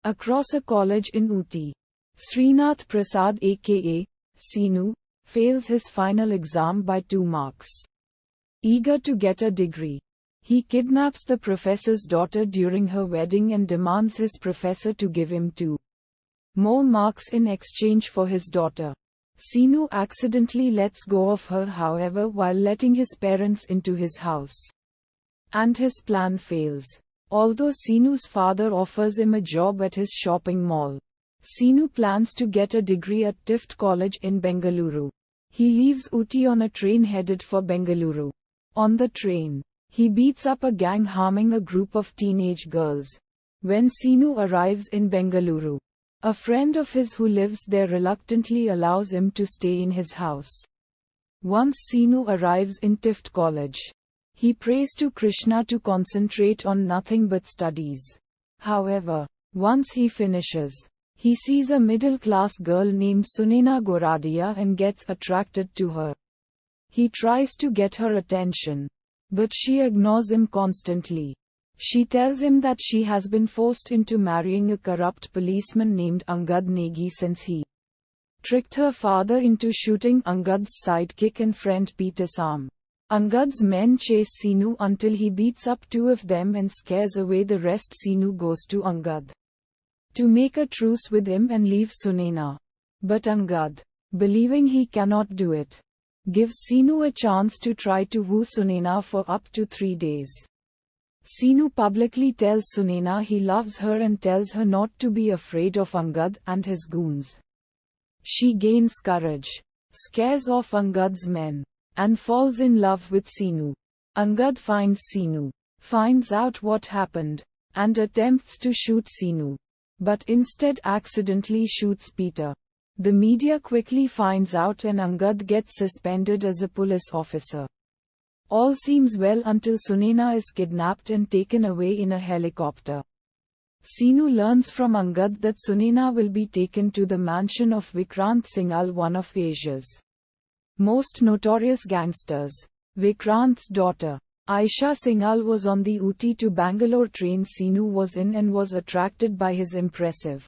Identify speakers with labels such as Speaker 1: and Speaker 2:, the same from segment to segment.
Speaker 1: Across a college in Ooty, Srinath Prasad aka Seenu fails his final exam by 2 marks. Eager to get a degree, he kidnaps the professor's daughter during her wedding and demands his professor to give him 2 more marks in exchange for his daughter. Seenu accidentally lets go of her, however, while letting his parents into his house. And his plan fails. Although Seenu's father offers him a job at his shopping mall, Seenu plans to get a degree at Tift College in Bengaluru. He leaves Ooty on a train headed for Bengaluru. On the train, he beats up a gang harming a group of teenage girls. When Seenu arrives in Bengaluru, a friend of his who lives there reluctantly allows him to stay in his house. Once Seenu arrives in Tift College, he prays to Krishna to concentrate on nothing but studies. However, once he finishes, he sees a middle-class girl named Sunaina Goradia and gets attracted to her. He tries to get her attention, but she ignores him constantly. She tells him that she has been forced into marrying a corrupt policeman named Angad Negi since he tricked her father into shooting Angad's sidekick and friend Peter Sam. Angad's men chase Seenu until he beats up 2 of them and scares away the rest. Seenu goes to Angad to make a truce with him and leave Sunaina. But Angad, believing he cannot do it, gives Seenu a chance to try to woo Sunaina for up to 3 days. Seenu publicly tells Sunaina he loves her and tells her not to be afraid of Angad and his goons. She gains courage, scares off Angad's men, and falls in love with Seenu. Angad finds Seenu, finds out what happened, and attempts to shoot Seenu, but instead accidentally shoots Peter. The media quickly finds out and Angad gets suspended as a police officer. All seems well until Sunaina is kidnapped and taken away in a helicopter. Seenu learns from Angad that Sunaina will be taken to the mansion of Vikrant Singhal, one of Asia's most notorious gangsters. Vikrant's daughter, Aisha Singhal, was on the Ooty to Bangalore train Seenu was in and was attracted by his impressive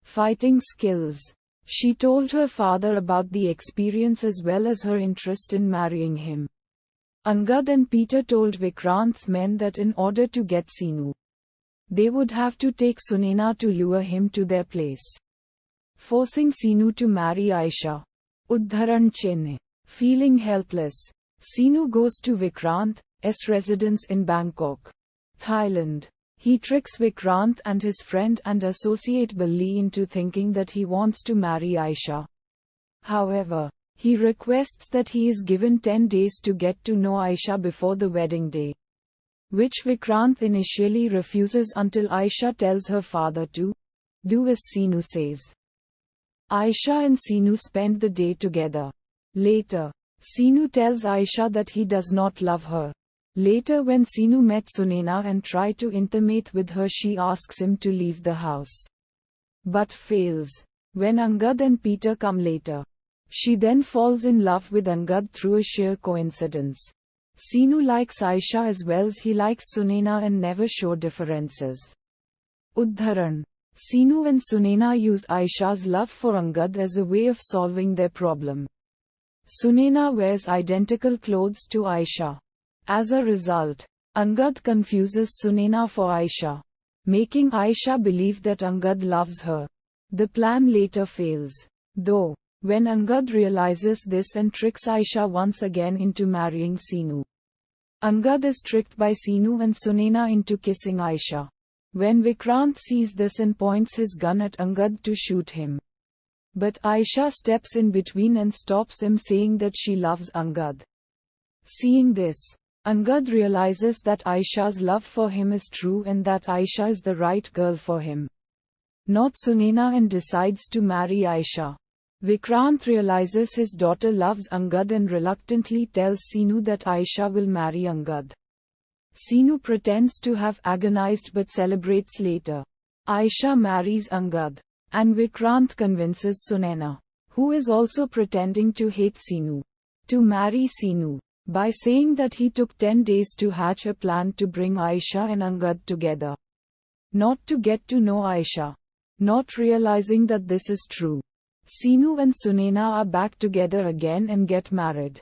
Speaker 1: fighting skills. She told her father about the experience as well as her interest in marrying him. Angad and Peter told Vikrant's men that in order to get Seenu, they would have to take Sunaina to lure him to their place, forcing Seenu to marry Aisha. Udharan Chennai. Feeling helpless, Seenu goes to Vikrant's residence in Bangkok, Thailand. He tricks Vikrant and his friend and associate Balli into thinking that he wants to marry Aisha. However, he requests that he is given 10 days to get to know Aisha before the wedding day, which Vikrant initially refuses until Aisha tells her father to do as Seenu says. Aisha and Seenu spend the day together. Later, Seenu tells Aisha that he does not love her. Later, when Seenu met Sunaina and tried to intimate with her, she asks him to leave the house, but fails. When Angad and Peter come later, she then falls in love with Angad through a sheer coincidence. Seenu likes Aisha as well as he likes Sunaina and never show differences. Udharan. Seenu and Sunaina use Aisha's love for Angad as a way of solving their problem. Sunaina wears identical clothes to Aisha. As a result, Angad confuses Sunaina for Aisha, making Aisha believe that Angad loves her. The plan later fails, though, when Angad realizes this and tricks Aisha once again into marrying Seenu. Angad is tricked by Seenu and Sunaina into kissing Aisha. When Vikrant sees this and points his gun at Angad to shoot him, but Aisha steps in between and stops him, saying that she loves Angad. Seeing this, Angad realizes that Aisha's love for him is true and that Aisha is the right girl for him, not Sunaina, and decides to marry Aisha. Vikrant realizes his daughter loves Angad and reluctantly tells Seenu that Aisha will marry Angad. Seenu pretends to have agonized but celebrates later. Aisha marries Angad, and Vikrant convinces Sunaina, who is also pretending to hate Seenu, to marry Seenu, by saying that he took 10 days to hatch a plan to bring Aisha and Angad together. not to get to know Aisha. Not realizing that this is true. Seenu and Sunaina are back together again and get married.